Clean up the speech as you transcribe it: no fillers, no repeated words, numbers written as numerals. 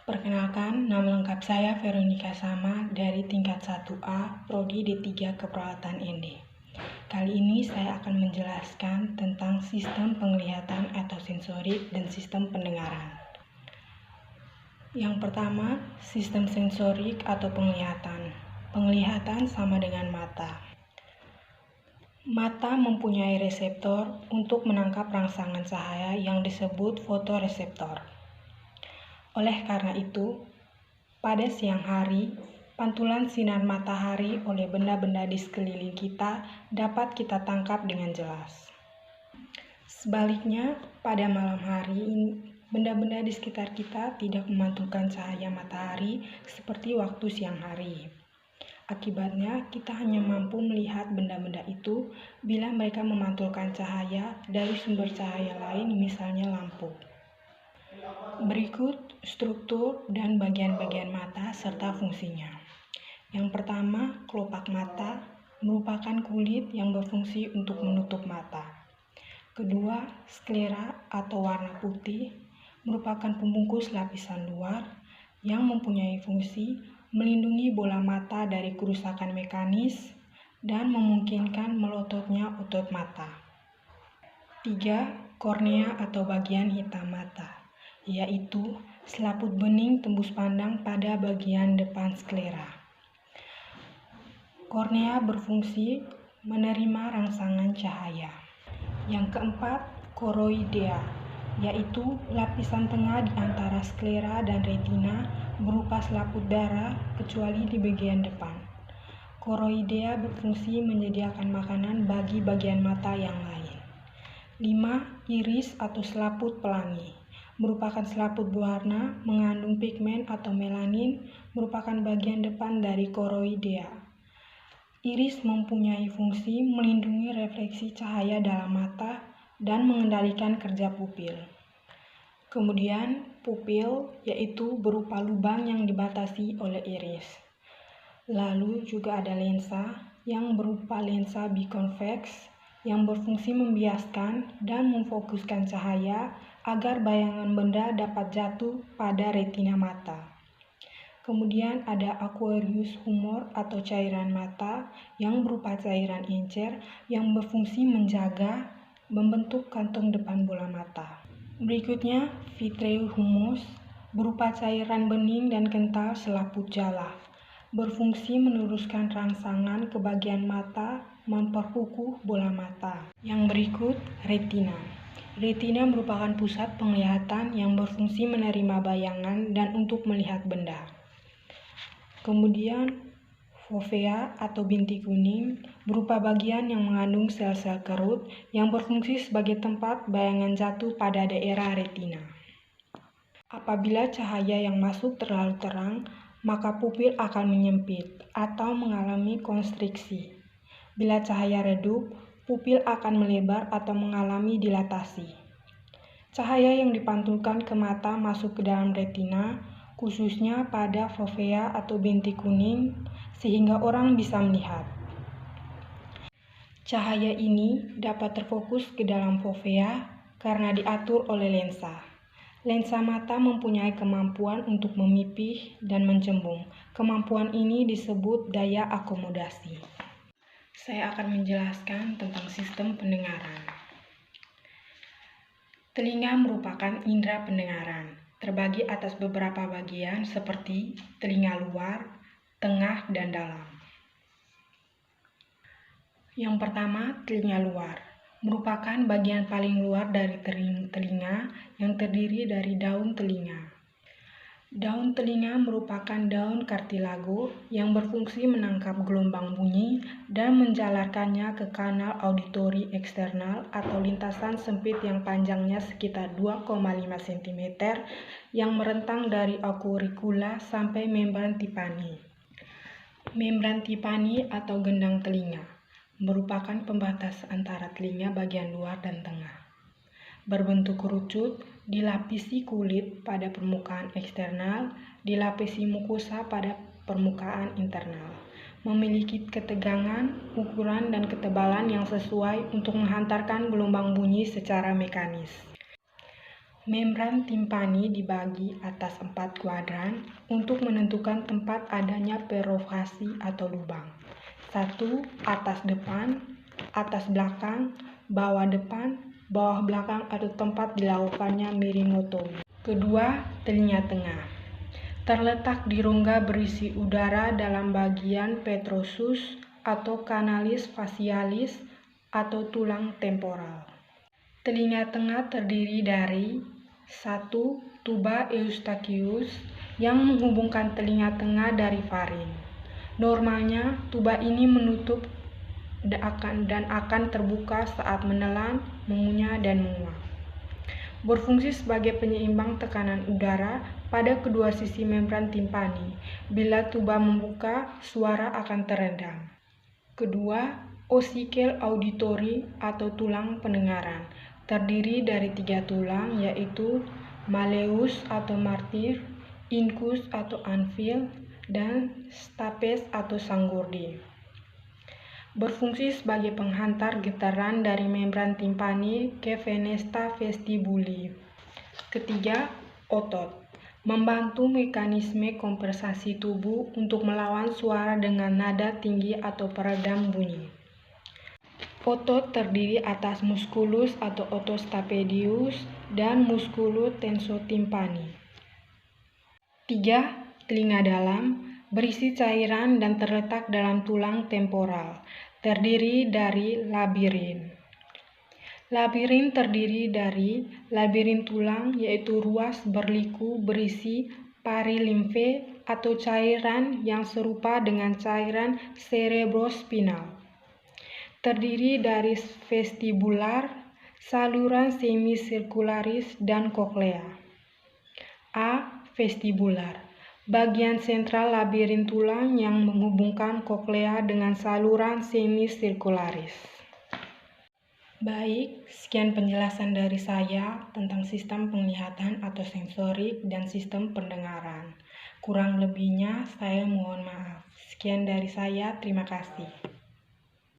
Perkenalkan, nama lengkap saya Veronica Sama dari tingkat 1A, Prodi D3 Keperawatan ND. Kali ini saya akan menjelaskan tentang sistem penglihatan atau sensorik dan sistem pendengaran. Yang pertama, sistem sensorik atau penglihatan. Penglihatan sama dengan mata. Mata mempunyai reseptor untuk menangkap rangsangan cahaya yang disebut fotoreseptor. Oleh karena itu, pada siang hari, pantulan sinar matahari oleh benda-benda di sekeliling kita dapat kita tangkap dengan jelas. Sebaliknya, pada malam hari, benda-benda di sekitar kita tidak memantulkan cahaya matahari seperti waktu siang hari. Akibatnya, kita hanya mampu melihat benda-benda itu bila mereka memantulkan cahaya dari sumber cahaya lain, misalnya lampu. Berikut struktur dan bagian-bagian mata serta fungsinya. Yang pertama, kelopak mata merupakan kulit yang berfungsi untuk menutup mata. Kedua, sklera atau warna putih merupakan pembungkus lapisan luar yang mempunyai fungsi melindungi bola mata dari kerusakan mekanis dan memungkinkan melototnya otot mata. 3. Kornea atau bagian hitam mata, yaitu selaput bening tembus pandang pada bagian depan sklera. Kornea berfungsi menerima rangsangan cahaya. Yang keempat, koroidea, yaitu lapisan tengah di antara sklera dan retina berupa selaput darah kecuali di bagian depan. Koroidea berfungsi menyediakan makanan bagi bagian mata yang lain. 5. Iris atau selaput pelangi merupakan selaput berwarna mengandung pigmen atau melanin, merupakan bagian depan dari koroidea. Iris mempunyai fungsi melindungi refleksi cahaya dalam mata dan mengendalikan kerja pupil. Kemudian, pupil yaitu berupa lubang yang dibatasi oleh iris. Lalu juga ada lensa yang berupa lensa biconvex yang berfungsi membiaskan dan memfokuskan cahaya agar bayangan benda dapat jatuh pada retina mata. Kemudian ada aqueous humor atau cairan mata yang berupa cairan encer yang berfungsi menjaga membentuk kantong depan bola mata. Berikutnya, vitreohumus berupa cairan bening dan kental selaput jala, berfungsi meneruskan rangsangan ke bagian mata, memperkukuh bola mata. Yang berikut, retina. Retina merupakan pusat penglihatan yang berfungsi menerima bayangan dan untuk melihat benda. Kemudian, fovea atau binti kuning berupa bagian yang mengandung sel-sel kerut yang berfungsi sebagai tempat bayangan jatuh pada daerah retina. Apabila cahaya yang masuk terlalu terang, maka pupil akan menyempit atau mengalami konstriksi. Bila cahaya redup, pupil akan melebar atau mengalami dilatasi. Cahaya yang dipantulkan ke mata masuk ke dalam retina, khususnya pada fovea atau binti kuning, sehingga orang bisa melihat. Cahaya ini dapat terfokus ke dalam fovea karena diatur oleh lensa. Lensa mata mempunyai kemampuan untuk memipih dan mencembung. Kemampuan ini disebut daya akomodasi. Saya akan menjelaskan tentang sistem pendengaran. Telinga merupakan indera pendengaran, terbagi atas beberapa bagian seperti telinga luar, tengah, dan dalam. Yang pertama, telinga luar merupakan bagian paling luar dari telinga yang terdiri dari daun telinga. Daun telinga merupakan daun kartilago yang berfungsi menangkap gelombang bunyi dan menjalarkannya ke kanal auditori eksternal atau lintasan sempit yang panjangnya sekitar 2,5 cm yang merentang dari auricula sampai membran tipani. Membran tipani atau gendang telinga merupakan pembatas antara telinga bagian luar dan tengah. Berbentuk kerucut, dilapisi kulit pada permukaan eksternal, dilapisi mukosa pada permukaan internal. Memiliki ketegangan, ukuran, dan ketebalan yang sesuai untuk menghantarkan gelombang bunyi secara mekanis. Membran timpani dibagi atas 4 kuadran untuk menentukan tempat adanya perforasi atau lubang. 1. Atas depan, atas belakang, bawah depan, bawah belakang atau tempat dilakukannya miringotomi. Kedua, telinga tengah. Terletak di rongga berisi udara dalam bagian petrosus atau kanalis facialis atau tulang temporal. Telinga tengah terdiri dari 1. Tuba eustachius yang menghubungkan telinga tengah dari faring. Normalnya, tuba ini menutup dan akan terbuka saat menelan, mengunyah, dan menguap. Berfungsi sebagai penyeimbang tekanan udara pada kedua sisi membran timpani. Bila tuba membuka, suara akan terendam. Kedua, ossicle auditory atau tulang pendengaran. Terdiri dari 3 tulang, yaitu malleus atau martyr, incus atau anvil, dan stapes atau sanggurdi. Berfungsi sebagai penghantar getaran dari membran timpani ke venesta vestibuli. Ketiga, otot. Membantu mekanisme kompensasi tubuh untuk melawan suara dengan nada tinggi atau peredam bunyi. Otot terdiri atas musculus atau otos stapedius dan musculus tensotimpani. 3. Telinga dalam, berisi cairan dan terletak dalam tulang temporal, terdiri dari labirin. Labirin terdiri dari labirin tulang, yaitu ruas berliku berisi parilimfe atau cairan yang serupa dengan cairan cerebrospinal. Terdiri dari vestibular, saluran semisirkularis, dan koklea. A. Vestibular. Bagian sentral labirin tulang yang menghubungkan koklea dengan saluran semisirkularis. Baik, sekian penjelasan dari saya tentang sistem penglihatan atau sensorik dan sistem pendengaran. Kurang lebihnya saya mohon maaf. Sekian dari saya, terima kasih.